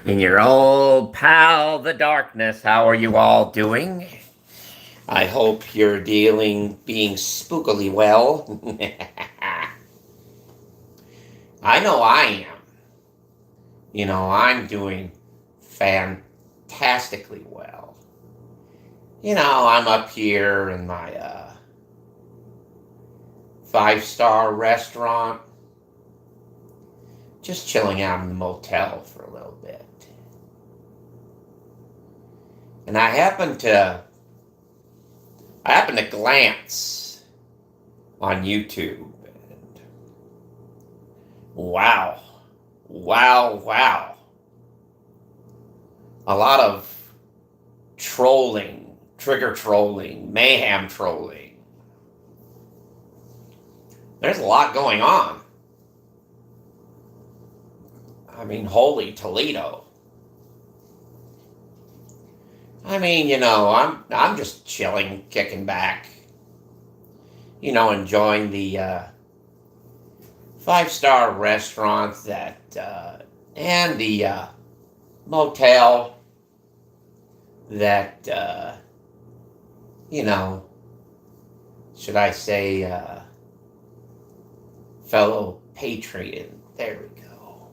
And your old pal, the darkness, how are you all doing? I hope you're being spookily well. I know I am. I'm doing fantastically well. I'm up here in my five-star restaurant, just chilling out in the motel for a little bit. And I happened to glance on YouTube, and wow, wow. A lot of trolling, trigger trolling, mayhem trolling. There's a lot going on. I mean, holy Toledo. I'm just chilling, kicking back, enjoying the five-star restaurant and the motel that, you know, should I say, fellow patriot, there we go,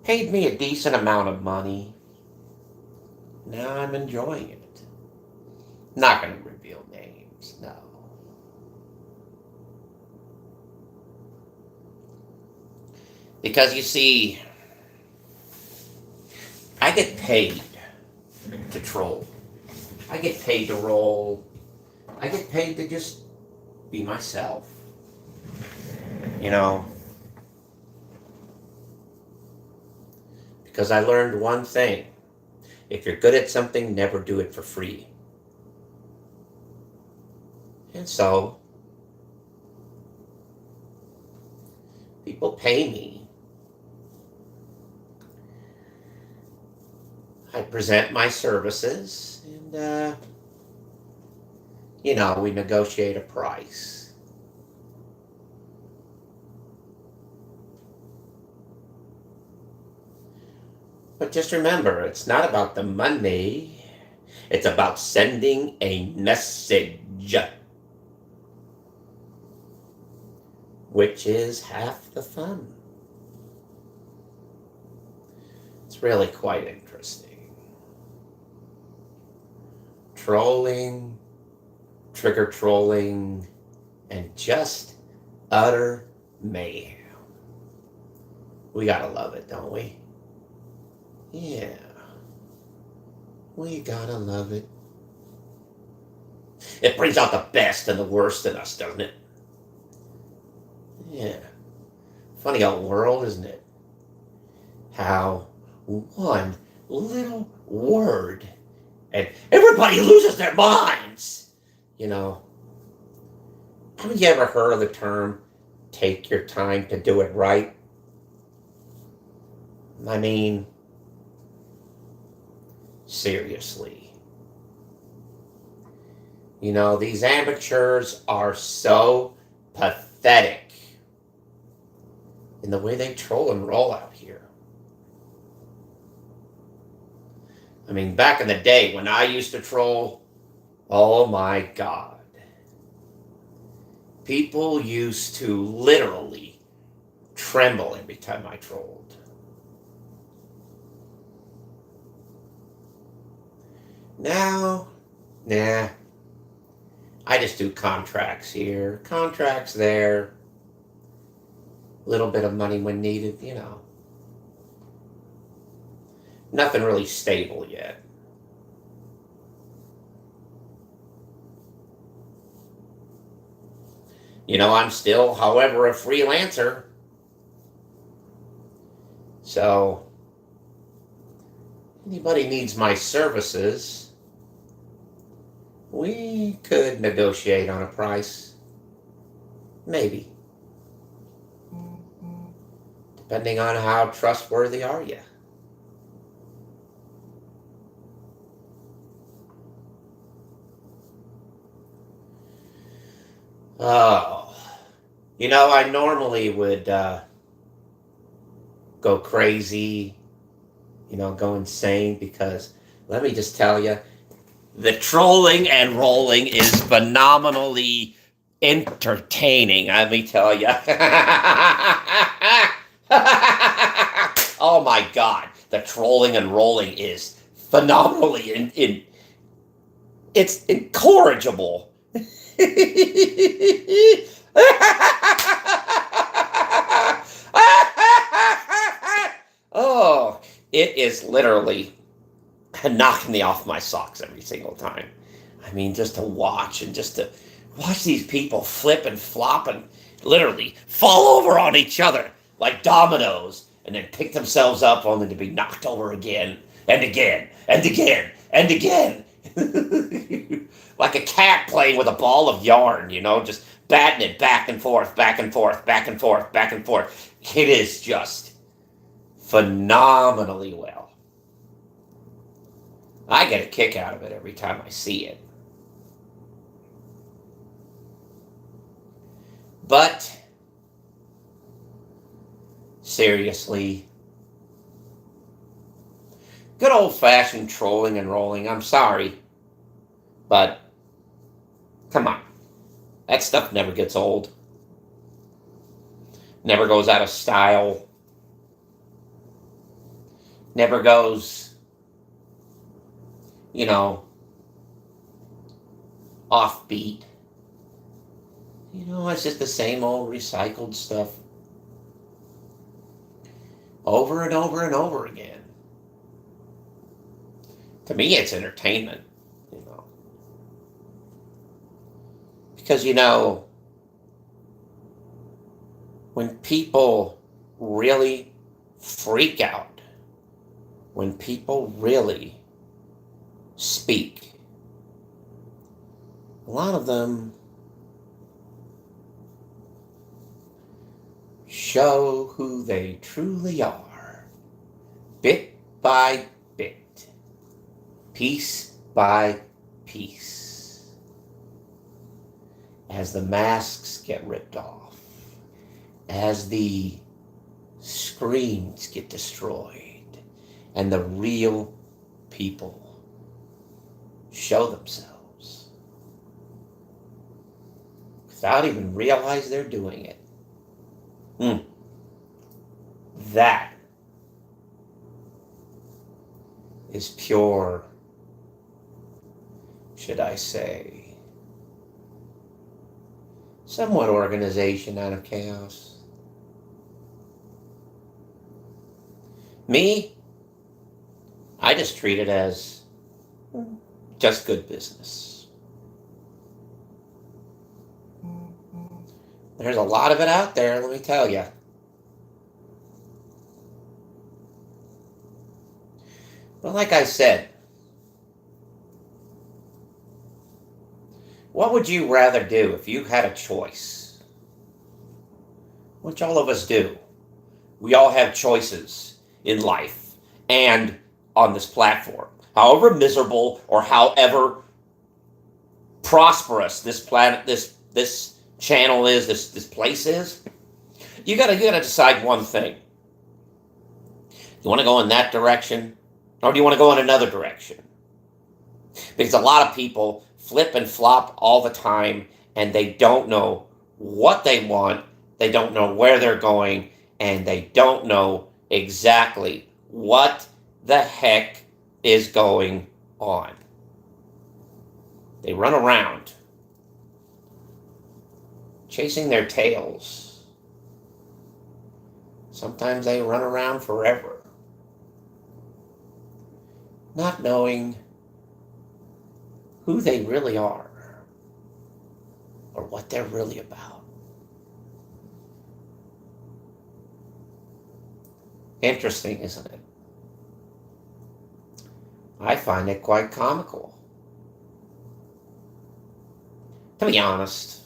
paid me a decent amount of money. Now I'm enjoying it. Not going to reveal names, no. Because you see, I get paid to troll. I get paid to roll. I get paid to just be myself. Because I learned one thing. If you're good at something, never do it for free. And so, people pay me. I present my services, and, we negotiate a price. But just remember, it's not about the money. It's about sending a message, which is half the fun. It's really quite interesting. Trolling, trigger trolling, and just utter mayhem. We gotta love it, don't we? Yeah, we gotta love it. It brings out the best and the worst in us, doesn't it? Yeah. Funny old world, isn't it? How one little word and everybody loses their minds. Haven't you ever heard of the term, take your time to do it right? I mean, seriously. These amateurs are so pathetic in the way they troll and roll out here. I mean, back in the day when I used to troll, oh my God. People used to literally tremble every time I trolled. Now, nah. I just do contracts here, contracts there. A little bit of money when needed, Nothing really stable yet. I'm still, however, a freelancer. So, anybody needs my services, we could negotiate on a price. Maybe. Depending on how trustworthy are you. Oh. I normally would go crazy go insane, because let me just tell you, the trolling and rolling is phenomenally entertaining, let me tell you. Oh my God, the trolling and rolling is phenomenally it's incorrigible. Oh, it is literally knocking me off my socks every single time. I mean, just to watch these people flip and flop and literally fall over on each other like dominoes, and then pick themselves up only to be knocked over again and again and again and again. Like a cat playing with a ball of yarn, just batting it back and forth, back and forth, back and forth, back and forth. It is just phenomenally well. I get a kick out of it every time I see it. But seriously, good old-fashioned trolling and rolling, I'm sorry, but come on. That stuff never gets old. Never goes out of style. Never goes, offbeat. It's just the same old recycled stuff. Over and over and over again. To me, it's entertainment, Because, when people really freak out, when people really speak, a lot of them show who they truly are, bit by bit, piece by piece, as the masks get ripped off, as the screens get destroyed, and the real people show themselves without even realize they're doing it. That is pure, should I say, somewhat organization out of chaos. Me, I just treat it as just good business. There's a lot of it out there, let me tell you. But like I said, what would you rather do if you had a choice? Which all of us do. We all have choices in life and on this platform. However miserable or however prosperous this planet, this channel is, this place is, you gotta decide one thing. You want to go in that direction, or do you want to go in another direction? Because a lot of people flip and flop all the time, and they don't know what they want, they don't know where they're going, and they don't know exactly what the heck is going on. They run around chasing their tails. Sometimes they run around forever, not knowing who they really are or what they're really about. Interesting, isn't it? I find it quite comical, to be honest.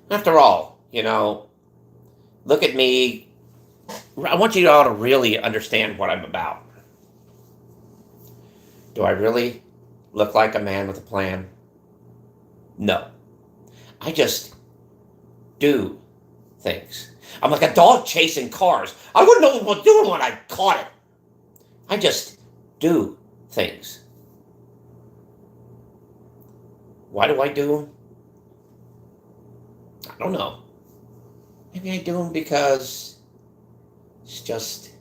After all, look at me. I want you all to really understand what I'm about. Do I really look like a man with a plan? No. I just do things. I'm like a dog chasing cars. I wouldn't know what I'm doing when I caught it. I just do things. Why do I do them? I don't know. Maybe I do them because it's just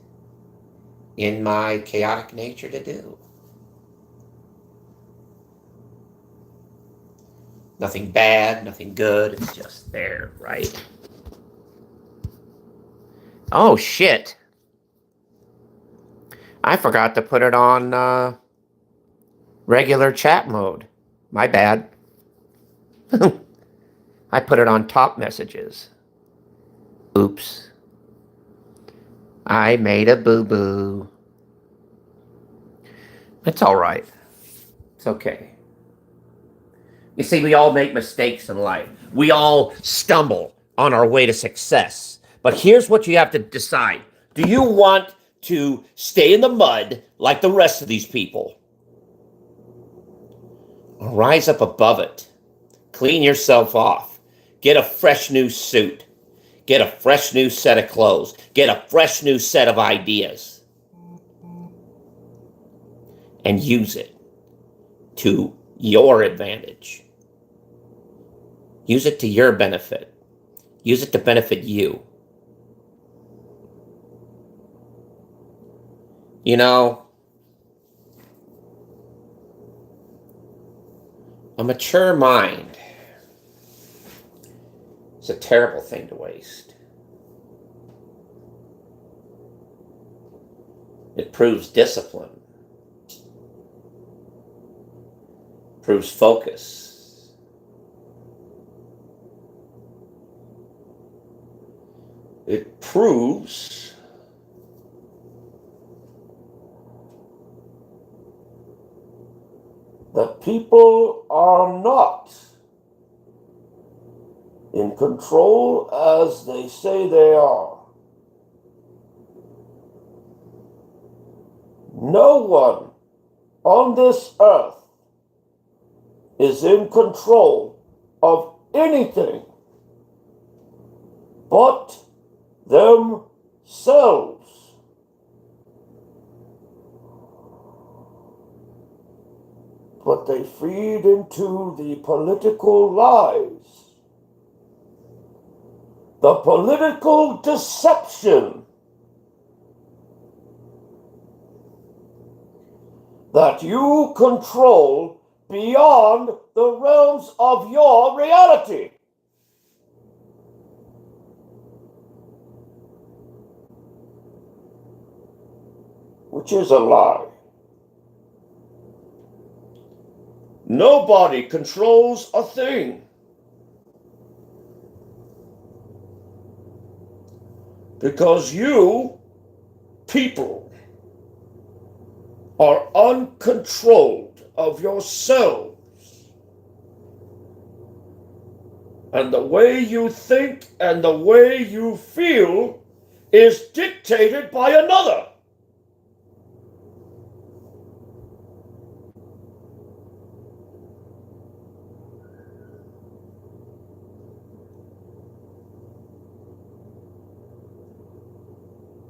in my chaotic nature to do. Nothing bad, nothing good. It's just there, right? Oh, shit. I forgot to put it on regular chat mode. My bad. I put it on top messages. Oops. I made a boo-boo. It's all right. It's okay. You see, we all make mistakes in life. We all stumble on our way to success. But here's what you have to decide. Do you want to stay in the mud like the rest of these people? Or rise up above it. Clean yourself off. Get a fresh new suit. Get a fresh new set of clothes. Get a fresh new set of ideas. And use it to your advantage. Use it to your benefit. Use it to benefit you. You know, a mature mind is a terrible thing to waste. It proves discipline. Proves focus. It proves that people are not in control as they say they are. No one on this earth is in control of anything but themselves. But they feed into the political lies, the political deception that you control beyond the realms of your reality. Which is a lie. Nobody controls a thing. Because you, people, are uncontrolled of yourselves. And the way you think and the way you feel is dictated by another.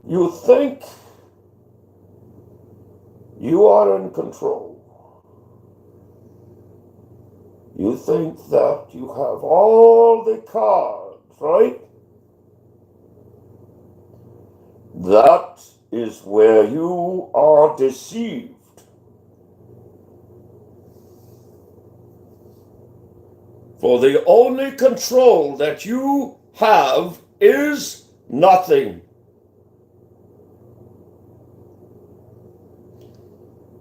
You think you are in control. You think that you have all the cards, right? That is where you are deceived. For the only control that you have is nothing.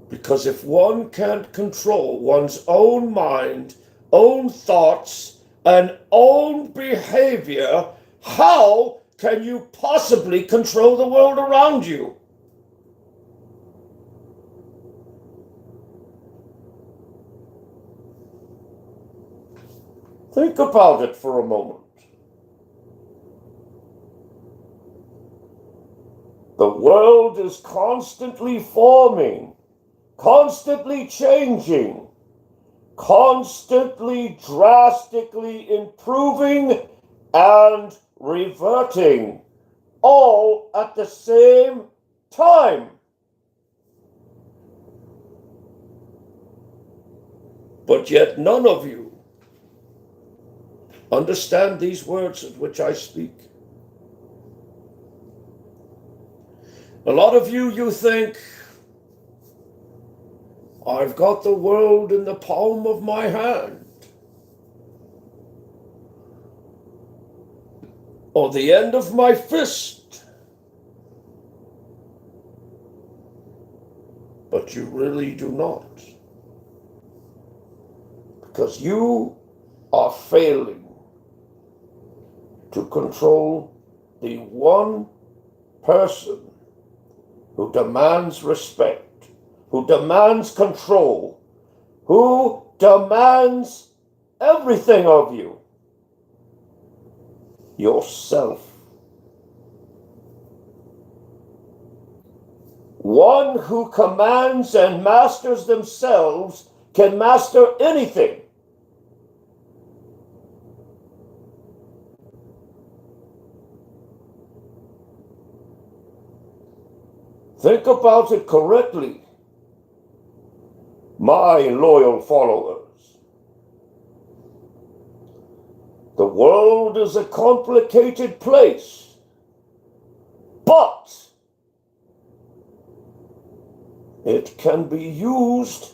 Because if one can't control one's own mind, own thoughts, and own behavior, how can you possibly control the world around you? Think about it for a moment. The world is constantly forming, constantly changing, constantly drastically improving and reverting, all at the same time. But yet none of you understand these words at which I speak. A lot of you think, I've got the world in the palm of my hand, or the end of my fist. But you really do not. Because you are failing to control the one person who demands respect, who demands control, who demands everything of you. Yourself. One who commands and masters themselves can master anything. Think about it correctly, my loyal followers. The world is a complicated place, but it can be used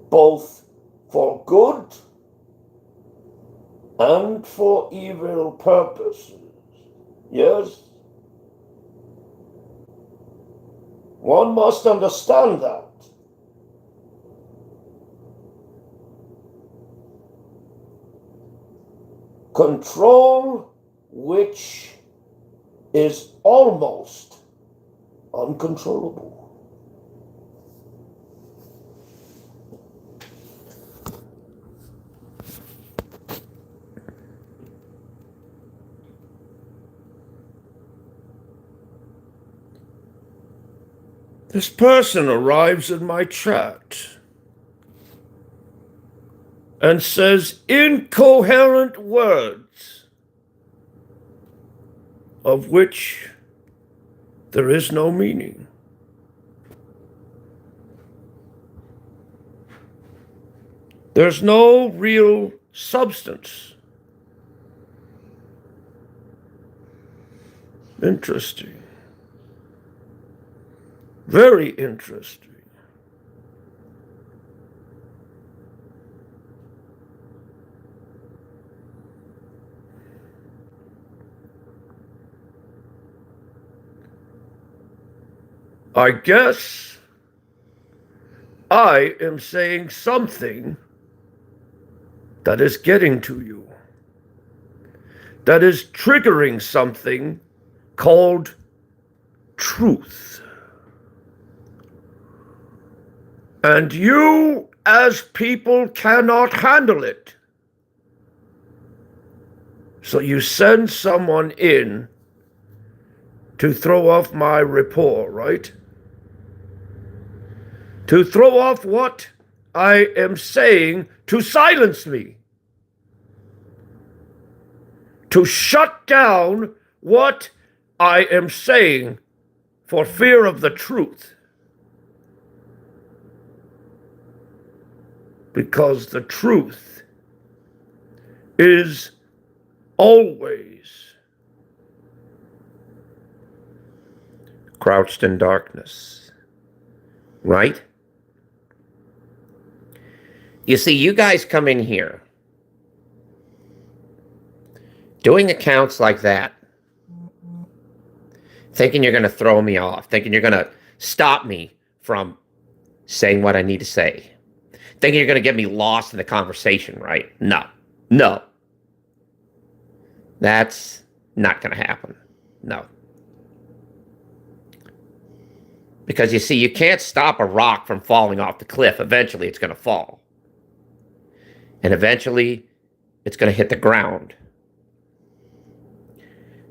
both for good and for evil purposes. Yes? One must understand that. Control which is almost uncontrollable. This person arrives in my chat and says incoherent words of which there is no meaning. There's no real substance. Interesting. Very interesting. I guess I am saying something that is getting to you, that is triggering something called truth. And you, as people, cannot handle it. So you send someone in to throw off my rapport, right? To throw off what I am saying, to silence me. To shut down what I am saying for fear of the truth. Because the truth is always crouched in darkness, right? You see, you guys come in here doing accounts like that, thinking you're going to throw me off, thinking you're going to stop me from saying what I need to say, thinking you're going to get me lost in the conversation, right? No. That's not going to happen. No. Because you see, you can't stop a rock from falling off the cliff. Eventually, it's going to fall. And eventually, it's going to hit the ground.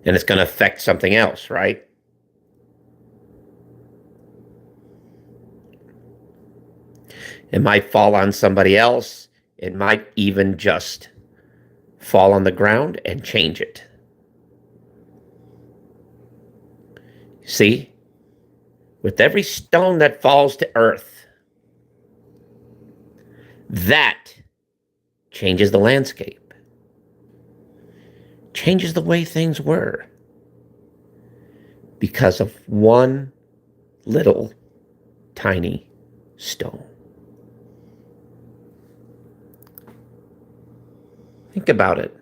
And it's going to affect something else, right? It might fall on somebody else. It might even just fall on the ground and change it. See? With every stone that falls to earth, that changes the landscape, changes the way things were, because of one little tiny stone. Think about it.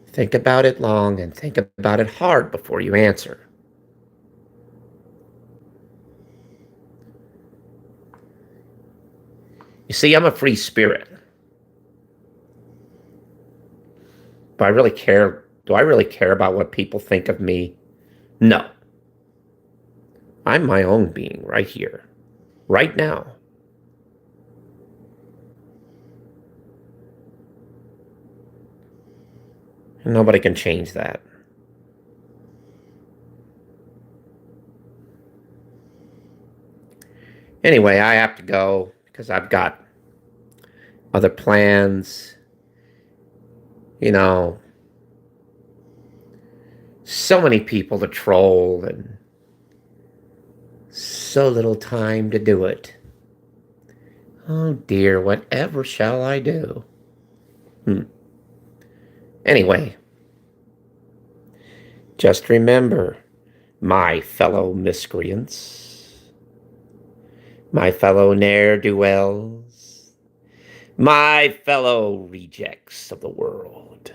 Think about it long and think about it hard before you answer. You see, I'm a free spirit. Do I really care? Do I really care about what people think of me? No. I'm my own being right here, right now. And nobody can change that. Anyway, I have to go because I've got other plans. You know, so many people to troll and so little time to do it. Oh dear, whatever shall I do? Anyway, just remember, my fellow miscreants, my fellow ne'er-do-wells, my fellow rejects of the world.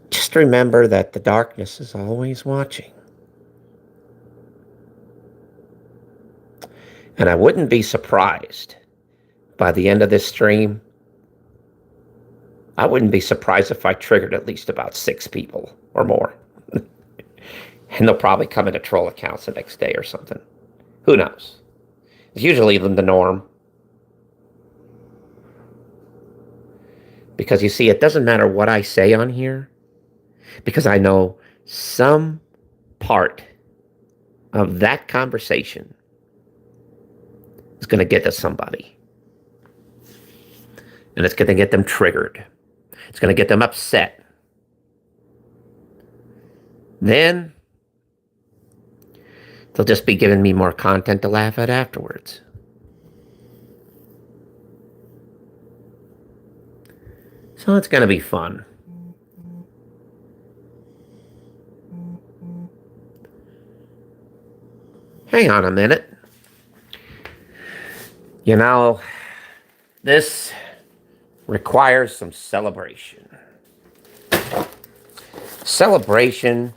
Just remember that the darkness is always watching. And I wouldn't be surprised by the end of this stream. I wouldn't be surprised if I triggered at least about 6 people or more. And they'll probably come into troll accounts the next day or something. Who knows? It's usually the norm. Because you see, it doesn't matter what I say on here, because I know some part of that conversation is going to get to somebody. And it's going to get them triggered. It's going to get them upset. Then they'll just be giving me more content to laugh at afterwards. So it's going to be fun. Hang on a minute. You know, this requires some celebration. Celebration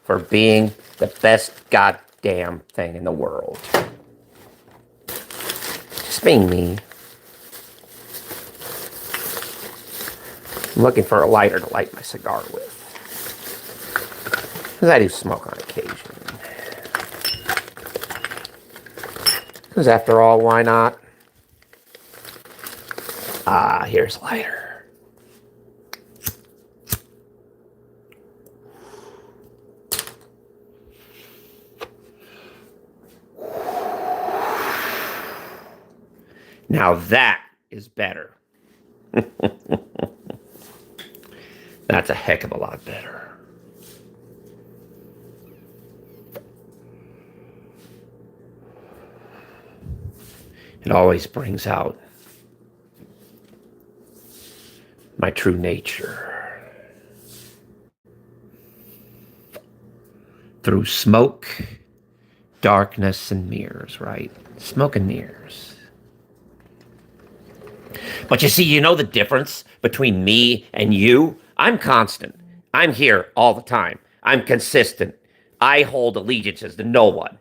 for being the best goddamn thing in the world. Just being me. I'm looking for a lighter to light my cigar with. Because I do smoke on occasion. Because after all, why not? Ah, here's a lighter. Now that is better. That's a heck of a lot better. It always brings out my true nature. Through smoke, darkness, and mirrors, right? Smoke and mirrors. But you see, you know the difference between me and you? I'm constant. I'm here all the time. I'm consistent. I hold allegiances to no one.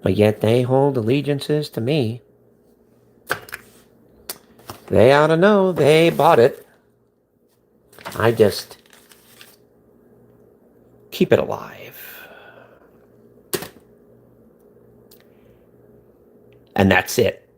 But yet they hold allegiances to me. They ought to know they bought it. I just keep it alive. And that's it.